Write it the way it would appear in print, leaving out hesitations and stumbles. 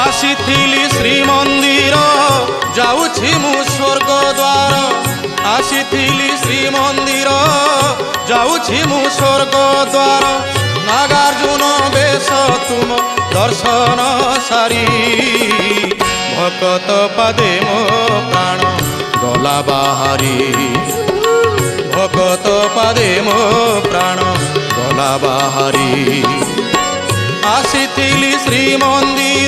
আসিথিলি শ্রীমন্দির যাউছি মু স্বর্গ দ্বার আসিথিলি শ্রীমন্দির যাউছি মু স্বর্গ দ্বার নাগার্জুন বেশ তুম দর্শন সারি ভকত পাদে মো প্রাণ গলা বাহারি ভকত পাদে মো প্রাণ গলা বাহারি আসিথিলি শ্রীমন্দির